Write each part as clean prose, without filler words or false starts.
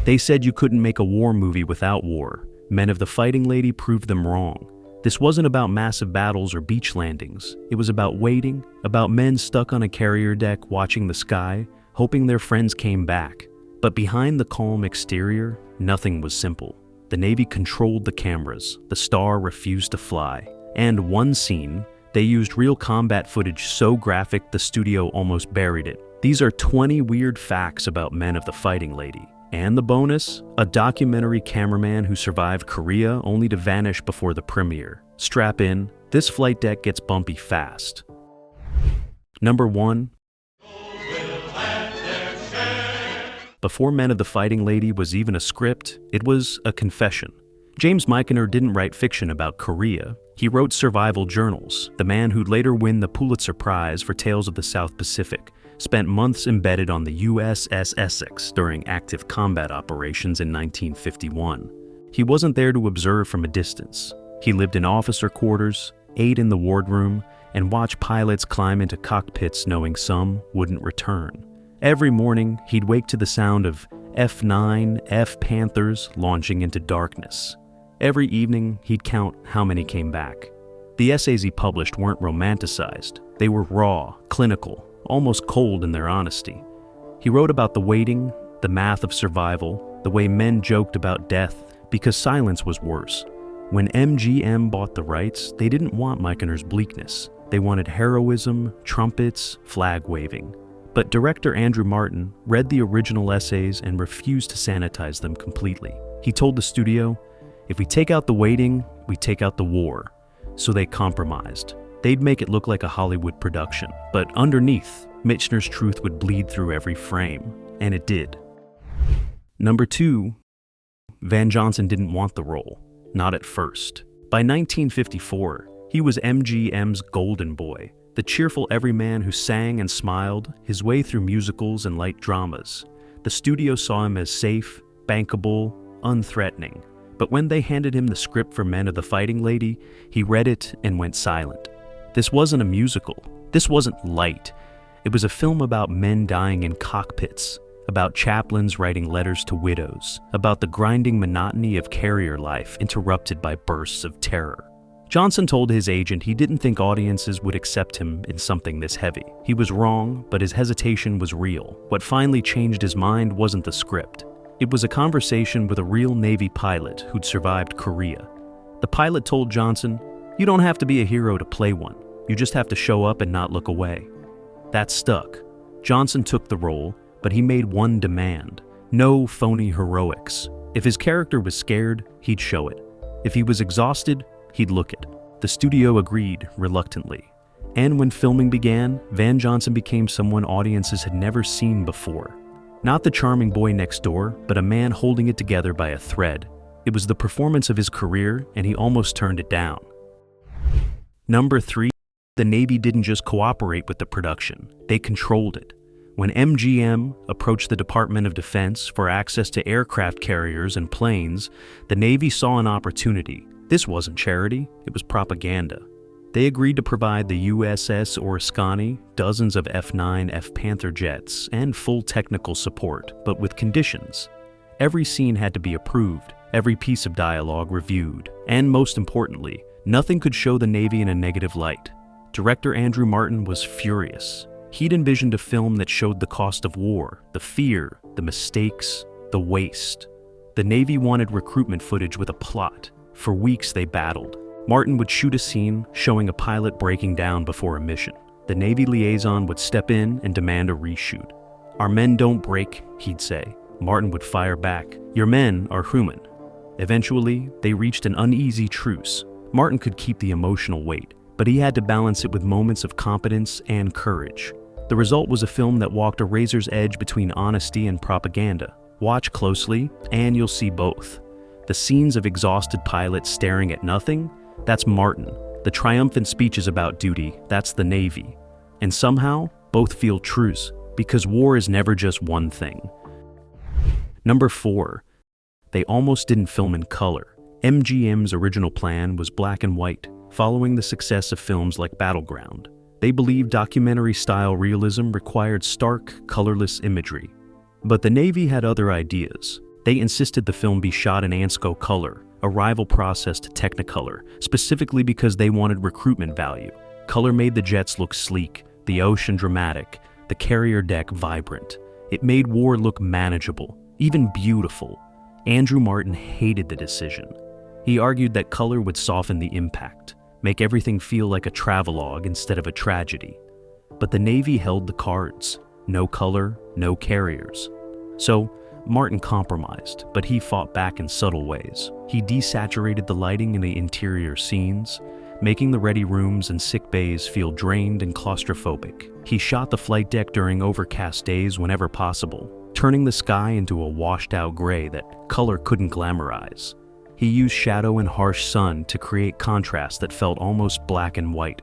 They said you couldn't make a war movie without war. Men of the Fighting Lady proved them wrong. This wasn't about massive battles or beach landings. It was about waiting, about men stuck on a carrier deck watching the sky, hoping their friends came back. But behind the calm exterior, nothing was simple. The Navy controlled the cameras. The Star refused to fly. And one scene, they used real combat footage so graphic the studio almost buried it. These are 20 weird facts about Men of the Fighting Lady. And the bonus? A documentary cameraman who survived Korea only to vanish before the premiere. Strap in, this flight deck gets bumpy fast. Number 1. Before Men of the Fighting Lady was even a script, it was a confession. James Michener didn't write fiction about Korea. He wrote survival journals. The man who'd later win the Pulitzer Prize for Tales of the South Pacific spent months embedded on the USS Essex during active combat operations in 1951. He wasn't there to observe from a distance. He lived in officer quarters, ate in the wardroom, and watched pilots climb into cockpits knowing some wouldn't return. Every morning, he'd wake to the sound of F-9 F-Panthers launching into darkness. Every evening, he'd count how many came back. The essays he published weren't romanticized. They were raw, clinical, almost cold in their honesty. He wrote about the waiting, the math of survival, the way men joked about death because silence was worse. When MGM bought the rights, they didn't want Michener's bleakness. They wanted heroism, trumpets, flag waving. But director Andrew Martin read the original essays and refused to sanitize them completely. He told the studio, "If we take out the waiting, we take out the war." So they compromised. They'd make it look like a Hollywood production, but underneath, Michener's truth would bleed through every frame, and it did. Number 2, Van Johnson didn't want the role, not at first. By 1954, he was MGM's golden boy, the cheerful everyman who sang and smiled his way through musicals and light dramas. The studio saw him as safe, bankable, unthreatening. But when they handed him the script for Men of the Fighting Lady, he read it and went silent. This wasn't a musical. This wasn't light. It was a film about men dying in cockpits, about chaplains writing letters to widows, about the grinding monotony of carrier life interrupted by bursts of terror. Johnson told his agent he didn't think audiences would accept him in something this heavy. He was wrong, but his hesitation was real. What finally changed his mind wasn't the script. It was a conversation with a real Navy pilot who'd survived Korea. The pilot told Johnson, "You don't have to be a hero to play one. You just have to show up and not look away." That stuck. Johnson took the role, but he made one demand: no phony heroics. If his character was scared, he'd show it. If he was exhausted, he'd look it. The studio agreed, reluctantly. And when filming began, Van Johnson became someone audiences had never seen before. Not the charming boy next door, but a man holding it together by a thread. It was the performance of his career, and he almost turned it down. Number 3, the Navy didn't just cooperate with the production, they controlled it. When MGM approached the Department of Defense for access to aircraft carriers and planes, the Navy saw an opportunity. This wasn't charity, it was propaganda. They agreed to provide the USS Oriskany, dozens of F-9 F-Panther jets, and full technical support, but with conditions. Every scene had to be approved, every piece of dialogue reviewed, and most importantly, nothing could show the Navy in a negative light. Director Andrew Martin was furious. He'd envisioned a film that showed the cost of war, the fear, the mistakes, the waste. The Navy wanted recruitment footage with a plot. For weeks they battled. Martin would shoot a scene showing a pilot breaking down before a mission. The Navy liaison would step in and demand a reshoot. "Our men don't break," he'd say. Martin would fire back, "Your men are human." Eventually, they reached an uneasy truce. Martin could keep the emotional weight, but he had to balance it with moments of competence and courage. The result was a film that walked a razor's edge between honesty and propaganda. Watch closely, and you'll see both. The scenes of exhausted pilots staring at nothing, that's Martin. The triumphant speeches about duty, that's the Navy. And somehow, both feel truce, because war is never just one thing. Number 4, they almost didn't film in color. MGM's original plan was black and white, following the success of films like Battleground. They believed documentary-style realism required stark, colorless imagery. But the Navy had other ideas. They insisted the film be shot in Ansco color, a rival process to Technicolor, specifically because they wanted recruitment value. Color made the jets look sleek, the ocean dramatic, the carrier deck vibrant. It made war look manageable, even beautiful. Andrew Martin hated the decision. He argued that color would soften the impact, make everything feel like a travelogue instead of a tragedy. But the Navy held the cards. No color, no carriers. So, Martin compromised, but he fought back in subtle ways. He desaturated the lighting in the interior scenes, making the ready rooms and sick bays feel drained and claustrophobic. He shot the flight deck during overcast days whenever possible, turning the sky into a washed-out gray that color couldn't glamorize. He used shadow and harsh sun to create contrast that felt almost black and white.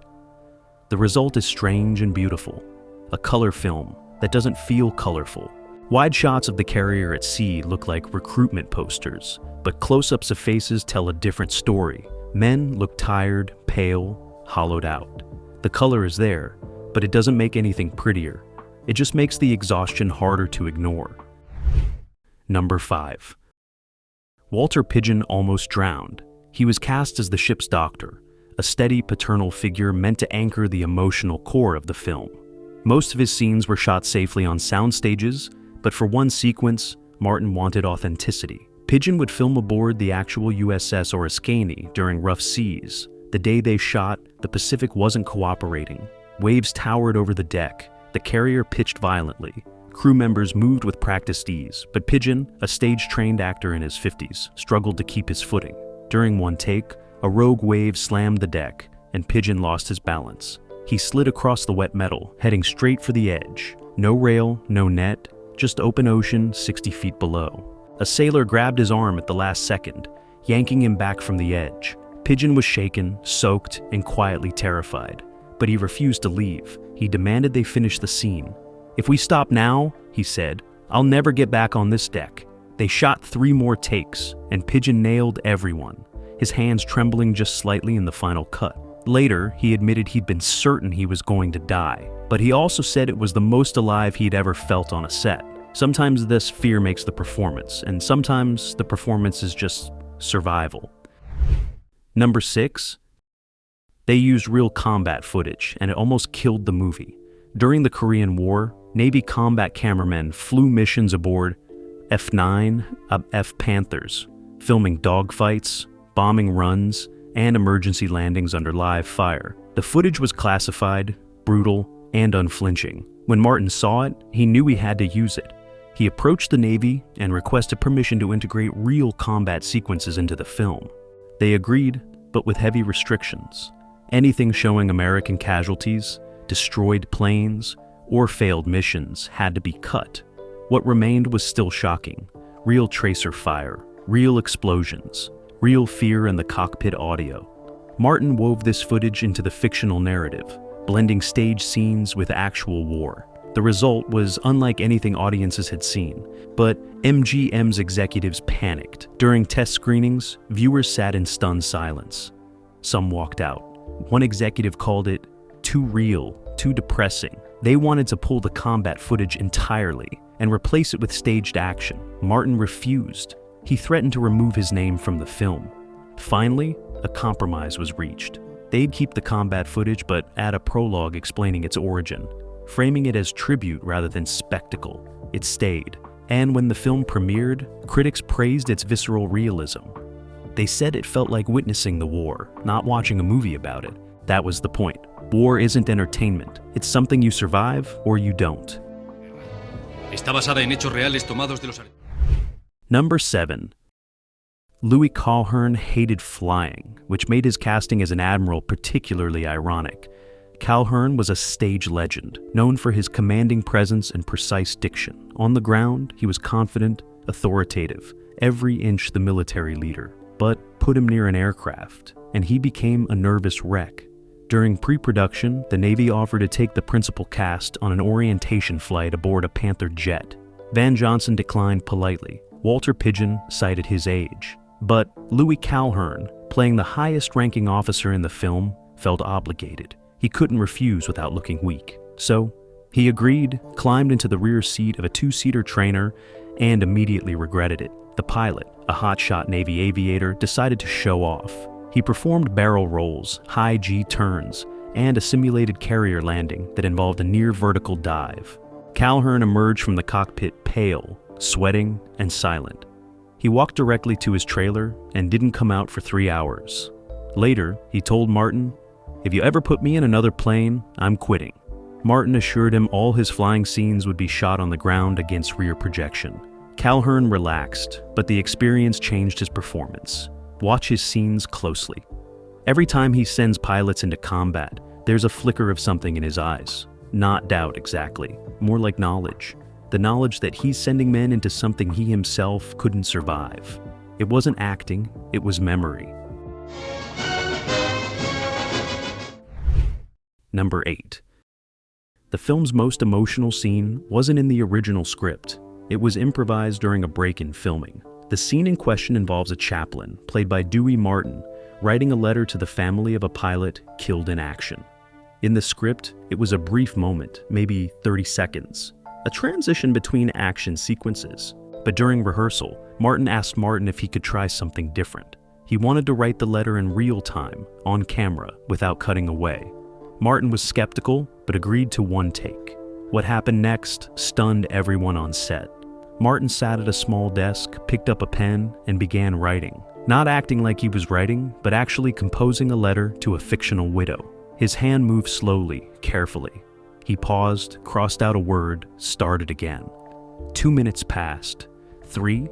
The result is strange and beautiful, a color film that doesn't feel colorful. Wide shots of the carrier at sea look like recruitment posters, but close-ups of faces tell a different story. Men look tired, pale, hollowed out. The color is there, but it doesn't make anything prettier. It just makes the exhaustion harder to ignore. Number 5. Walter Pidgeon almost drowned. He was cast as the ship's doctor, a steady paternal figure meant to anchor the emotional core of the film. Most of his scenes were shot safely on sound stages, but for one sequence, Martin wanted authenticity. Pidgeon would film aboard the actual USS Oriskany during rough seas. The day they shot, the Pacific wasn't cooperating. Waves towered over the deck. The carrier pitched violently. Crew members moved with practiced ease, but Pidgeon, a stage-trained actor in his 50s, struggled to keep his footing. During one take, a rogue wave slammed the deck, and Pidgeon lost his balance. He slid across the wet metal, heading straight for the edge. No rail, no net, just open ocean 60 feet below. A sailor grabbed his arm at the last second, yanking him back from the edge. Pidgeon was shaken, soaked, and quietly terrified. But he refused to leave. He demanded they finish the scene. "If we stop now," he said, "I'll never get back on this deck." They shot 3 more takes, and Pidgeon nailed everyone, his hands trembling just slightly in the final cut. Later, he admitted he'd been certain he was going to die, but he also said it was the most alive he'd ever felt on a set. Sometimes this fear makes the performance, and sometimes the performance is just survival. Number 6. They used real combat footage, and it almost killed the movie. During the Korean War, Navy combat cameramen flew missions aboard F-9, F-Panthers, filming dogfights, bombing runs, and emergency landings under live fire. The footage was classified, brutal, and unflinching. When Martin saw it, he knew he had to use it. He approached the Navy and requested permission to integrate real combat sequences into the film. They agreed, but with heavy restrictions. Anything showing American casualties, destroyed planes, or failed missions had to be cut. What remained was still shocking. Real tracer fire, real explosions, real fear in the cockpit audio. Martin wove this footage into the fictional narrative, blending stage scenes with actual war. The result was unlike anything audiences had seen, but MGM's executives panicked. During test screenings, viewers sat in stunned silence. Some walked out. One executive called it too real, too depressing. They wanted to pull the combat footage entirely and replace it with staged action. Martin refused. He threatened to remove his name from the film. Finally, a compromise was reached. They'd keep the combat footage but add a prologue explaining its origin, framing it as tribute rather than spectacle. It stayed. And when the film premiered, critics praised its visceral realism. They said it felt like witnessing the war, not watching a movie about it. That was the point. War isn't entertainment. It's something you survive or you don't. Está basada en hechos reales tomados de los... Number 7. Louis Calhern hated flying, which made his casting as an admiral particularly ironic. Calhern was a stage legend, known for his commanding presence and precise diction. On the ground, he was confident, authoritative, every inch the military leader. But put him near an aircraft, and he became a nervous wreck. During pre-production, the Navy offered to take the principal cast on an orientation flight aboard a Panther jet. Van Johnson declined politely. Walter Pidgeon cited his age. But Louis Calhern, playing the highest-ranking officer in the film, felt obligated. He couldn't refuse without looking weak. So, he agreed, climbed into the rear seat of a 2-seater trainer, and immediately regretted it. The pilot, a hotshot Navy aviator, decided to show off. He performed barrel rolls, high G turns, and a simulated carrier landing that involved a near-vertical dive. Calhern emerged from the cockpit pale, sweating, and silent. He walked directly to his trailer and didn't come out for 3 hours. Later, he told Martin, "If you ever put me in another plane, I'm quitting." Martin assured him all his flying scenes would be shot on the ground against rear projection. Calhern relaxed, but the experience changed his performance. Watch his scenes closely. Every time he sends pilots into combat, there's a flicker of something in his eyes. Not doubt exactly, more like knowledge. The knowledge that he's sending men into something he himself couldn't survive. It wasn't acting, it was memory. Number 8. The film's most emotional scene wasn't in the original script. It was improvised during a break in filming. The scene in question involves a chaplain, played by Dewey Martin, writing a letter to the family of a pilot killed in action. In the script, it was a brief moment, maybe 30 seconds, a transition between action sequences. But during rehearsal, Martin asked Martin if he could try something different. He wanted to write the letter in real time, on camera, without cutting away. Martin was skeptical, but agreed to one take. What happened next stunned everyone on set. Martin sat at a small desk, picked up a pen, and began writing. Not acting like he was writing, but actually composing a letter to a fictional widow. His hand moved slowly, carefully. He paused, crossed out a word, started again. 2 minutes passed. 3.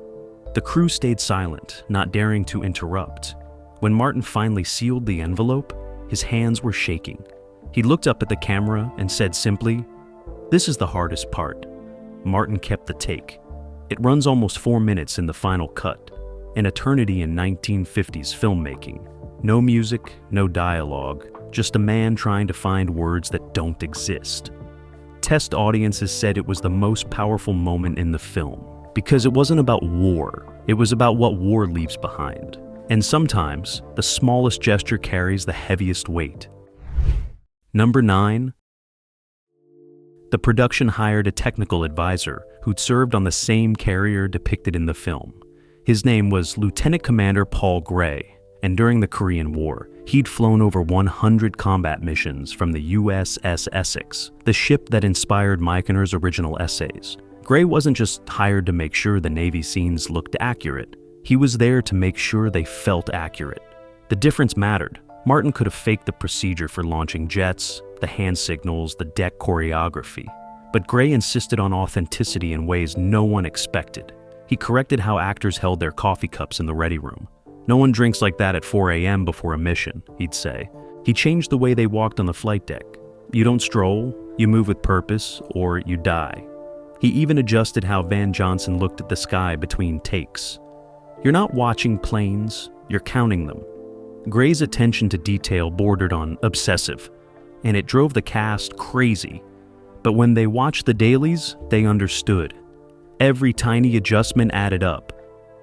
The crew stayed silent, not daring to interrupt. When Martin finally sealed the envelope, his hands were shaking. He looked up at the camera and said simply, "This is the hardest part." Martin kept the take. It runs almost 4 minutes in the final cut, an eternity in 1950s filmmaking. No music, no dialogue, just a man trying to find words that don't exist. Test audiences said it was the most powerful moment in the film, because it wasn't about war, it was about what war leaves behind. And sometimes, the smallest gesture carries the heaviest weight. Number 9. The production hired a technical advisor who'd served on the same carrier depicted in the film. His name was Lieutenant Commander Paul Gray, and during the Korean War, he'd flown over 100 combat missions from the USS Essex, the ship that inspired Michener's original essays. Gray wasn't just hired to make sure the Navy scenes looked accurate. He was there to make sure they felt accurate. The difference mattered. Martin could have faked the procedure for launching jets, the hand signals, the deck choreography. But Gray insisted on authenticity in ways no one expected. He corrected how actors held their coffee cups in the ready room. "No one drinks like that at 4 a.m. before a mission," he'd say. He changed the way they walked on the flight deck. "You don't stroll, you move with purpose, or you die." He even adjusted how Van Johnson looked at the sky between takes. "You're not watching planes, you're counting them." Gray's attention to detail bordered on obsessive, and it drove the cast crazy. But when they watched the dailies, they understood. Every tiny adjustment added up.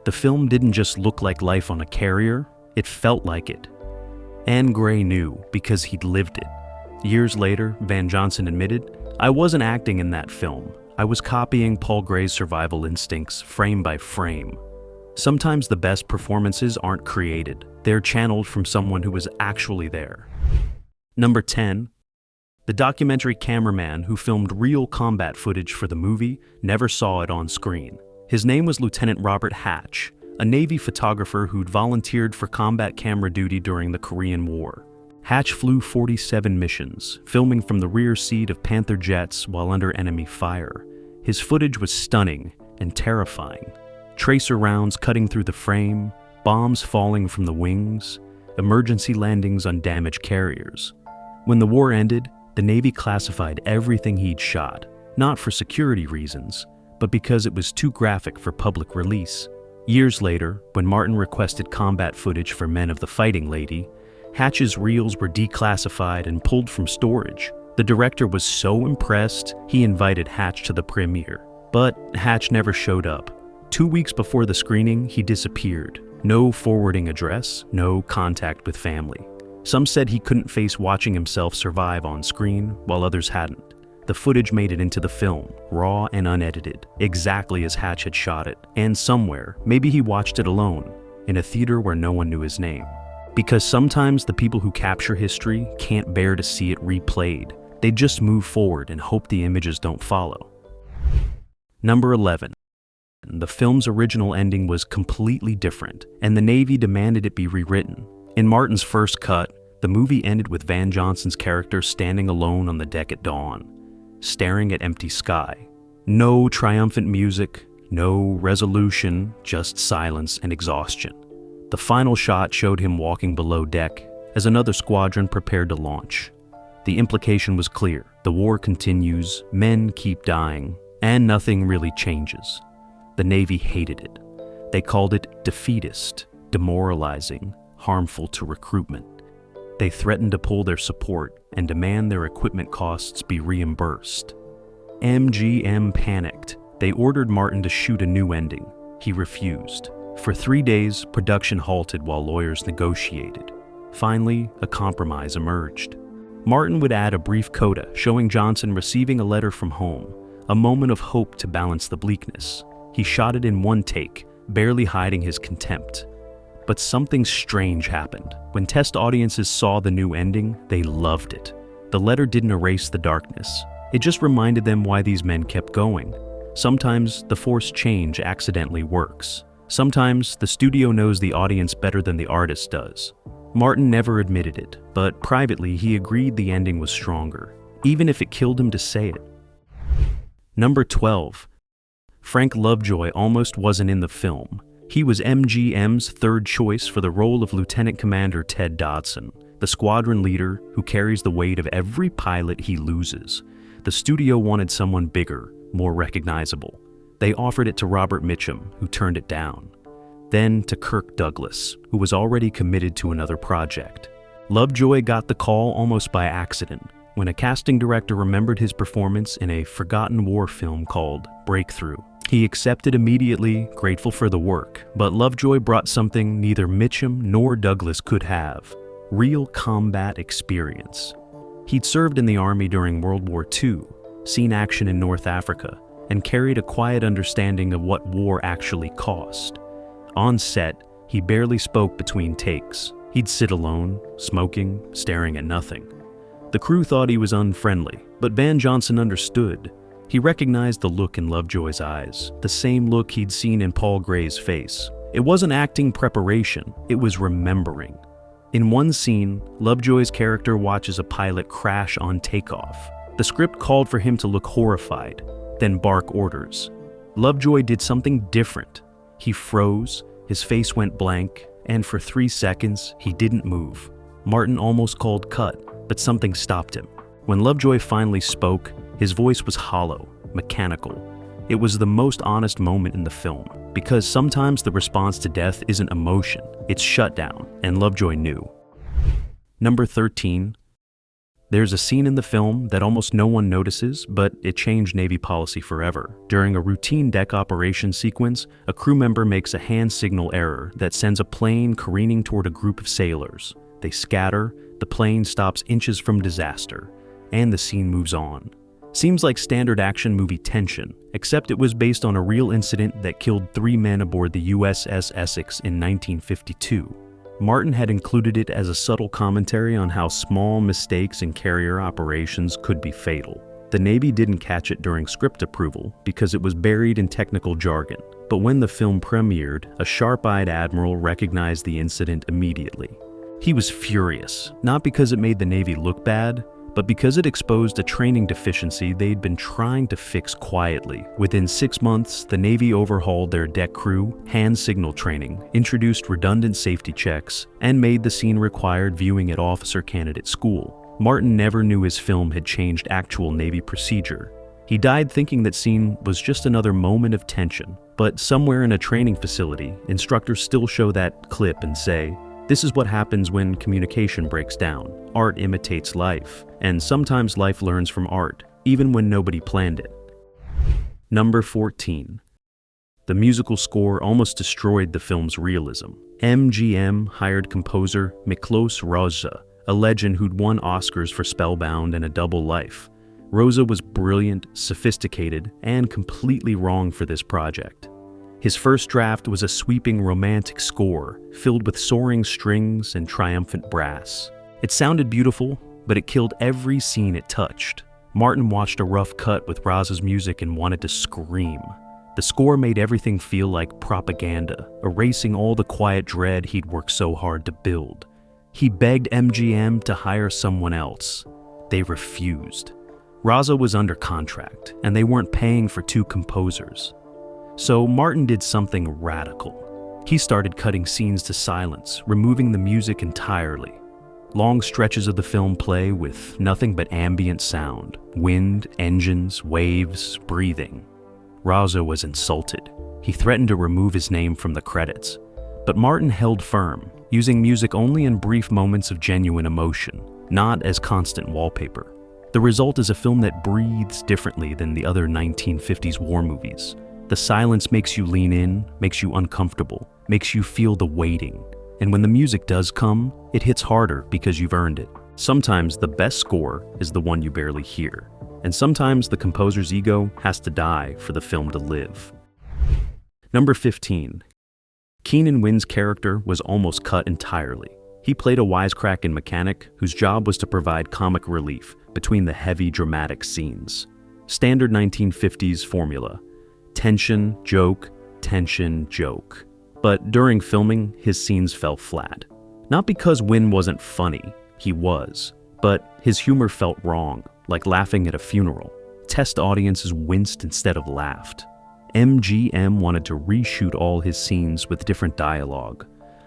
The film didn't just look like life on a carrier, it felt like it. And Gray knew, because he'd lived it. Years later, Van Johnson admitted, "I wasn't acting in that film. I was copying Paul Gray's survival instincts frame by frame." Sometimes the best performances aren't created. They're channeled from someone who was actually there. Number 10. The documentary Cameraman, who filmed real combat footage for the movie, never saw it on screen. His name was Lieutenant Robert Hatch, a Navy photographer who'd volunteered for combat camera duty during the Korean War. Hatch flew 47 missions, filming from the rear seat of Panther jets while under enemy fire. His footage was stunning and terrifying. Tracer rounds cutting through the frame, bombs falling from the wings, emergency landings on damaged carriers. When the war ended, the Navy classified everything he'd shot, not for security reasons, but because it was too graphic for public release. Years later, when Martin requested combat footage for Men of the Fighting Lady, Hatch's reels were declassified and pulled from storage. The director was so impressed, he invited Hatch to the premiere. But Hatch never showed up. 2 weeks before the screening, he disappeared. No forwarding address, no contact with family. Some said he couldn't face watching himself survive on screen, while others hadn't. The footage made it into the film, raw and unedited, exactly as Hatch had shot it. And somewhere, maybe he watched it alone, in a theater where no one knew his name. Because sometimes the people who capture history can't bear to see it replayed. They just move forward and hope the images don't follow. Number 11. The film's original ending was completely different, and the Navy demanded it be rewritten. In Martin's first cut, the movie ended with Van Johnson's character standing alone on the deck at dawn, staring at empty sky. No triumphant music, no resolution, just silence and exhaustion. The final shot showed him walking below deck as another squadron prepared to launch. The implication was clear. The war continues, men keep dying, and nothing really changes. The Navy hated it. They called it defeatist, demoralizing, harmful to recruitment. They threatened to pull their support and demand their equipment costs be reimbursed. MGM panicked. They ordered Martin to shoot a new ending. He refused. For 3 days, production halted while lawyers negotiated. Finally, a compromise emerged. Martin would add a brief coda showing Johnson receiving a letter from home, a moment of hope to balance the bleakness. He shot it in one take, barely hiding his contempt. But something strange happened. When test audiences saw the new ending, they loved it. The letter didn't erase the darkness. It just reminded them why these men kept going. Sometimes the forced change accidentally works. Sometimes the studio knows the audience better than the artist does. Martin never admitted it, but privately he agreed the ending was stronger, even if it killed him to say it. Number 12. Frank Lovejoy almost wasn't in the film. He was MGM's third choice for the role of Lieutenant Commander Ted Dodson, the squadron leader who carries the weight of every pilot he loses. The studio wanted someone bigger, more recognizable. They offered it to Robert Mitchum, who turned it down. Then to Kirk Douglas, who was already committed to another project. Lovejoy got the call almost by accident, when a casting director remembered his performance in a forgotten war film called Breakthrough. He accepted immediately, grateful for the work, but Lovejoy brought something neither Mitchum nor Douglas could have: real combat experience. He'd served in the Army during World War II, seen action in North Africa, and carried a quiet understanding of what war actually cost. On set, he barely spoke between takes. He'd sit alone, smoking, staring at nothing. The crew thought he was unfriendly, but Van Johnson understood. He recognized the look in Lovejoy's eyes, the same look he'd seen in Paul Gray's face. It wasn't acting preparation, it was remembering. In one scene, Lovejoy's character watches a pilot crash on takeoff. The script called for him to look horrified, then bark orders. Lovejoy did something different. He froze, his face went blank, and for 3 seconds, he didn't move. Martin almost called cut, but something stopped him. When Lovejoy finally spoke, his voice was hollow, mechanical. It was the most honest moment in the film, because sometimes the response to death isn't emotion, it's shutdown, and Lovejoy knew. Number 13. There's a scene in the film that almost no one notices, but it changed Navy policy forever. During a routine deck operations sequence, a crew member makes a hand signal error that sends a plane careening toward a group of sailors. They scatter, the plane stops inches from disaster, and the scene moves on. Seems like standard action movie tension, except it was based on a real incident that killed 3 men aboard the USS Essex in 1952. Martin had included it as a subtle commentary on how small mistakes in carrier operations could be fatal. The Navy didn't catch it during script approval because it was buried in technical jargon, but when the film premiered, a sharp-eyed admiral recognized the incident immediately. He was furious, not because it made the Navy look bad, but because it exposed a training deficiency they'd been trying to fix quietly. Within 6 months, the Navy overhauled their deck crew, hand signal training, introduced redundant safety checks, and made the scene required viewing at officer candidate school. Martin never knew his film had changed actual Navy procedure. He died thinking that scene was just another moment of tension, but somewhere in a training facility, instructors still show that clip and say, "This is what happens when communication breaks down. Art imitates life, and sometimes life learns from art, even when nobody planned it." Number 14. The musical score almost destroyed the film's realism. MGM hired composer Miklos Rozsa, a legend who'd won Oscars for Spellbound and A Double Life. Rosa was brilliant, sophisticated, and completely wrong for this project. His first draft was a sweeping romantic score filled with soaring strings and triumphant brass. It sounded beautiful, but it killed every scene it touched. Martin watched a rough cut with Rosa's music and wanted to scream. The score made everything feel like propaganda, erasing all the quiet dread he'd worked so hard to build. He begged MGM to hire someone else. They refused. Rosa was under contract, and they weren't paying for two composers. So Martin did something radical. He started cutting scenes to silence, removing the music entirely. Long stretches of the film play with nothing but ambient sound, wind, engines, waves, breathing. Rosa was insulted. He threatened to remove his name from the credits. But Martin held firm, using music only in brief moments of genuine emotion, not as constant wallpaper. The result is a film that breathes differently than the other 1950s war movies. The silence makes you lean in, makes you uncomfortable, makes you feel the waiting. And when the music does come, it hits harder because you've earned it. Sometimes the best score is the one you barely hear. And sometimes the composer's ego has to die for the film to live. Number 15. Keenan Wynn's character was almost cut entirely. He played a wisecracking mechanic whose job was to provide comic relief between the heavy, dramatic scenes. Standard 1950s formula. Tension, joke, tension, joke. But during filming, his scenes fell flat. Not because Wynn wasn't funny, he was, but his humor felt wrong, like laughing at a funeral. Test audiences winced instead of laughed. MGM wanted to reshoot all his scenes with different dialogue.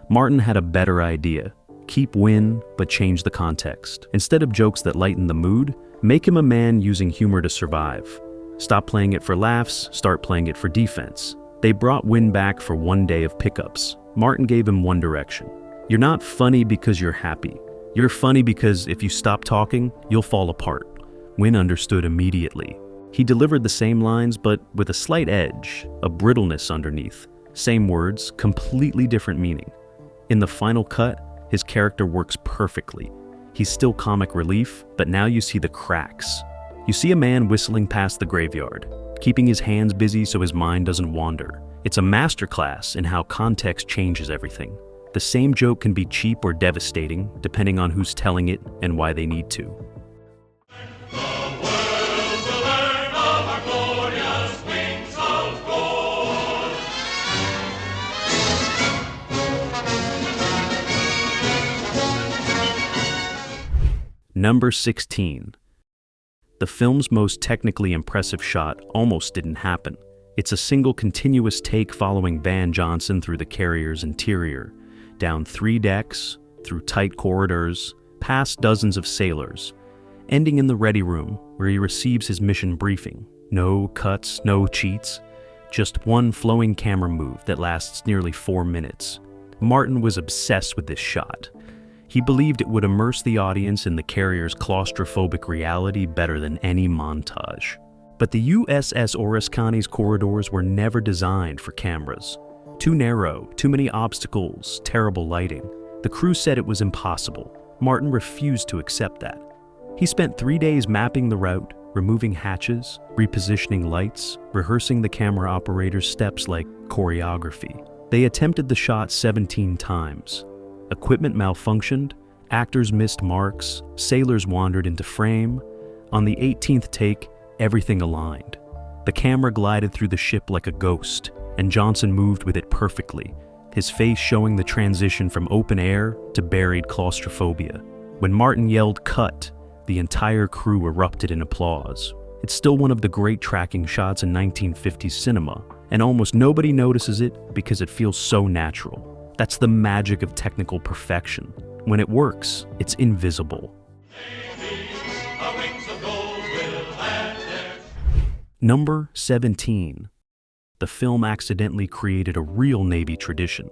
Martin had a better idea. Keep Wynn, but change the context. Instead of jokes that lighten the mood, make him a man using humor to survive. Stop playing it for laughs, start playing it for defense. They brought Wynn back for one day of pickups. Martin gave him one direction. You're not funny because you're happy. You're funny because if you stop talking, you'll fall apart. Wynn understood immediately. He delivered the same lines, but with a slight edge, a brittleness underneath. Same words, completely different meaning. In the final cut, his character works perfectly. He's still comic relief, but now you see the cracks. You see a man whistling past the graveyard, keeping his hands busy so his mind doesn't wander. It's a masterclass in how context changes everything. The same joke can be cheap or devastating, depending on who's telling it and why they need to. Number 16. The film's most technically impressive shot almost didn't happen. It's a single continuous take following Van Johnson through the carrier's interior, down 3 decks, through tight corridors, past dozens of sailors, ending in the ready room where he receives his mission briefing. No cuts, no cheats, just one flowing camera move that lasts nearly 4 minutes. Martin was obsessed with this shot. He believed it would immerse the audience in the carrier's claustrophobic reality better than any montage. But the USS Oriskany's corridors were never designed for cameras. Too narrow, too many obstacles, terrible lighting. The crew said it was impossible. Martin refused to accept that. He spent 3 days mapping the route, removing hatches, repositioning lights, rehearsing the camera operator's steps like choreography. They attempted the shot 17 times. Equipment malfunctioned, actors missed marks, sailors wandered into frame. On the 18th take, everything aligned. The camera glided through the ship like a ghost, and Johnson moved with it perfectly, his face showing the transition from open air to buried claustrophobia. When Martin yelled "cut," the entire crew erupted in applause. It's still one of the great tracking shots in 1950s cinema, and almost nobody notices it because it feels so natural. That's the magic of technical perfection. When it works, it's invisible. Number 17. The film accidentally created a real Navy tradition.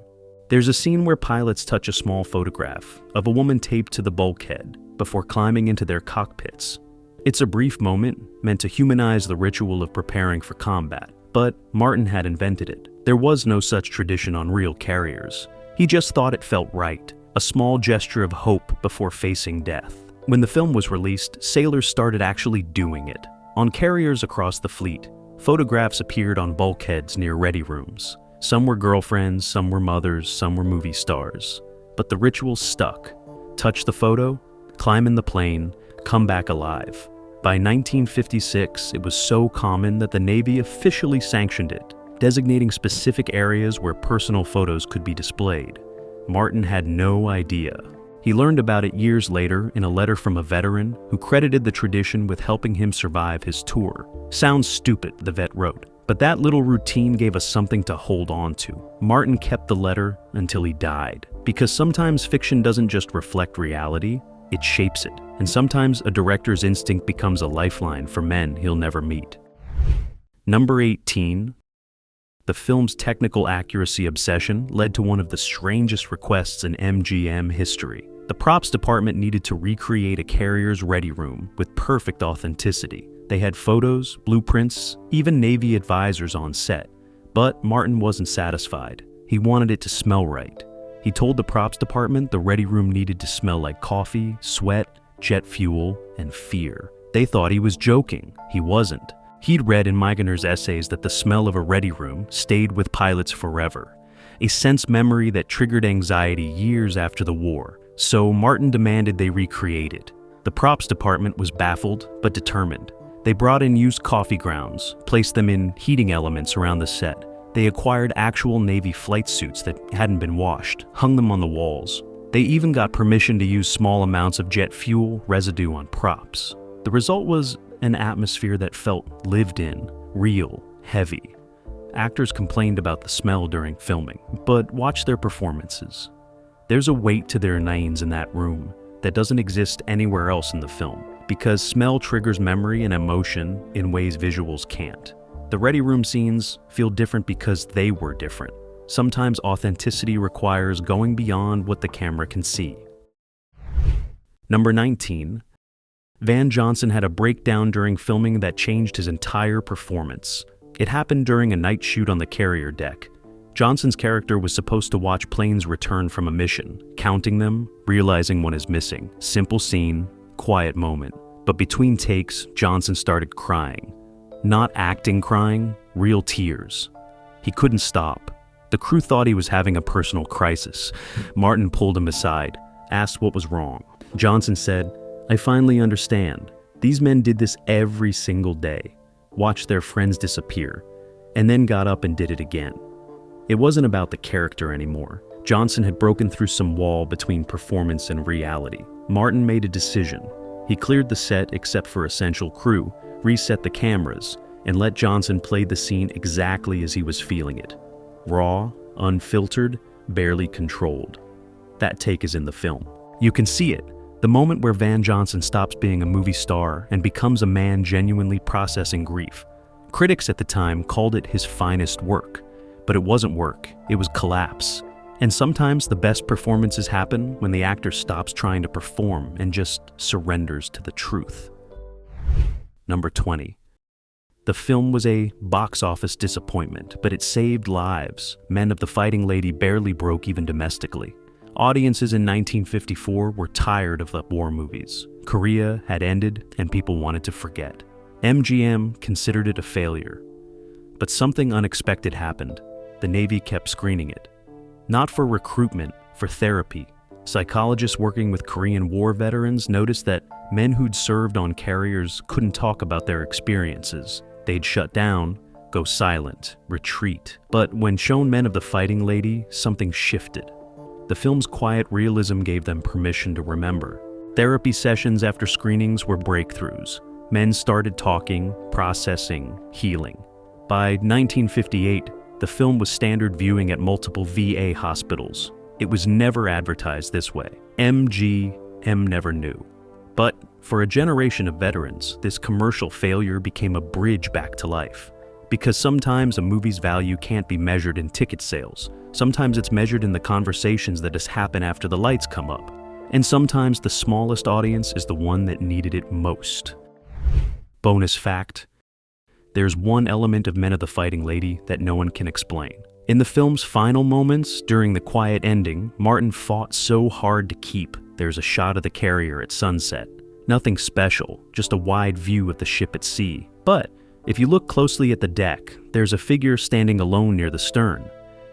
There's a scene where pilots touch a small photograph of a woman taped to the bulkhead before climbing into their cockpits. It's a brief moment meant to humanize the ritual of preparing for combat, but Martin had invented it. There was no such tradition on real carriers. He just thought it felt right, a small gesture of hope before facing death. When the film was released, sailors started actually doing it. On carriers across the fleet, photographs appeared on bulkheads near ready rooms. Some were girlfriends, some were mothers, some were movie stars. But the ritual stuck. Touch the photo, climb in the plane, come back alive. By 1956, it was so common that the Navy officially sanctioned it, designating specific areas where personal photos could be displayed. Martin had no idea. He learned about it years later in a letter from a veteran who credited the tradition with helping him survive his tour. "Sounds stupid," the vet wrote, but that little routine gave us something to hold on to. Martin kept the letter until he died, because sometimes fiction doesn't just reflect reality, it shapes it. And sometimes a director's instinct becomes a lifeline for men he'll never meet. Number 18. The film's technical accuracy obsession led to one of the strangest requests in MGM history. The props department needed to recreate a carrier's ready room with perfect authenticity. They had photos, blueprints, even Navy advisors on set. But Martin wasn't satisfied. He wanted it to smell right. He told the props department the ready room needed to smell like coffee, sweat, jet fuel, and fear. They thought he was joking. He wasn't. He'd read in Michener's essays that the smell of a ready room stayed with pilots forever, a sense memory that triggered anxiety years after the war. So Martin demanded they recreate it. The props department was baffled but determined. They brought in used coffee grounds, placed them in heating elements around the set. They acquired actual Navy flight suits that hadn't been washed, hung them on the walls. They even got permission to use small amounts of jet fuel residue on props. The result was an atmosphere that felt lived in, real, heavy. Actors complained about the smell during filming, but watch their performances. There's a weight to their names in that room that doesn't exist anywhere else in the film, because smell triggers memory and emotion in ways visuals can't. The ready room scenes feel different because they were different. Sometimes authenticity requires going beyond what the camera can see. Number 19. Van Johnson had a breakdown during filming that changed his entire performance. It happened during a night shoot on the carrier deck. Johnson's character was supposed to watch planes return from a mission, counting them, realizing one is missing. Simple scene, quiet moment. But between takes, Johnson started crying. Not acting crying, real tears. He couldn't stop. The crew thought he was having a personal crisis. Martin pulled him aside, asked what was wrong. Johnson said, "I finally understand. These men did this every single day, watched their friends disappear, and then got up and did it again." It wasn't about the character anymore. Johnson had broken through some wall between performance and reality. Martin made a decision. He cleared the set except for essential crew, reset the cameras, and let Johnson play the scene exactly as he was feeling it. Raw, unfiltered, barely controlled. That take is in the film. You can see it. The moment where Van Johnson stops being a movie star and becomes a man genuinely processing grief. Critics at the time called it his finest work, but it wasn't work, it was collapse. And sometimes the best performances happen when the actor stops trying to perform and just surrenders to the truth. Number 20. The film was a box office disappointment, but it saved lives. Men of the Fighting Lady barely broke even domestically. Audiences in 1954 were tired of the war movies. Korea had ended and people wanted to forget. MGM considered it a failure. But something unexpected happened. The Navy kept screening it. Not for recruitment, for therapy. Psychologists working with Korean War veterans noticed that men who'd served on carriers couldn't talk about their experiences. They'd shut down, go silent, retreat. But when shown Men of the Fighting Lady, something shifted. The film's quiet realism gave them permission to remember. Therapy sessions after screenings were breakthroughs. Men started talking, processing, healing. By 1958, the film was standard viewing at multiple VA hospitals. It was never advertised this way. MGM never knew. But for a generation of veterans, this commercial failure became a bridge back to life. Because sometimes a movie's value can't be measured in ticket sales. Sometimes it's measured in the conversations that just happen after the lights come up. And sometimes the smallest audience is the one that needed it most. Bonus fact: there's one element of Men of the Fighting Lady that no one can explain. In the film's final moments, during the quiet ending, Martin fought so hard to keep. There's a shot of the carrier at sunset. Nothing special, just a wide view of the ship at sea. But if you look closely at the deck, there's a figure standing alone near the stern.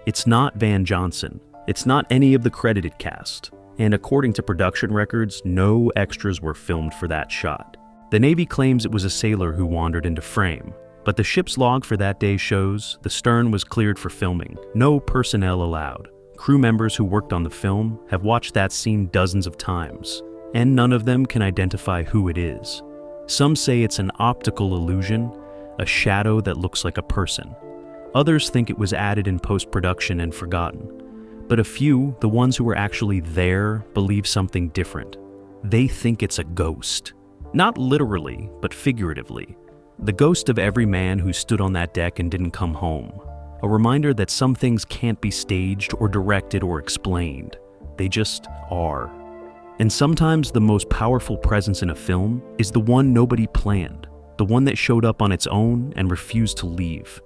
It's not Van Johnson. It's not any of the credited cast. And according to production records, no extras were filmed for that shot. The Navy claims it was a sailor who wandered into frame, but the ship's log for that day shows the stern was cleared for filming, no personnel allowed. Crew members who worked on the film have watched that scene dozens of times, and none of them can identify who it is. Some say it's an optical illusion, a shadow that looks like a person. Others think it was added in post-production and forgotten. But a few, the ones who were actually there, believe something different. They think it's a ghost. Not literally, but figuratively. The ghost of every man who stood on that deck and didn't come home. A reminder that some things can't be staged or directed or explained. They just are. And sometimes the most powerful presence in a film is the one nobody planned, the one that showed up on its own and refused to leave.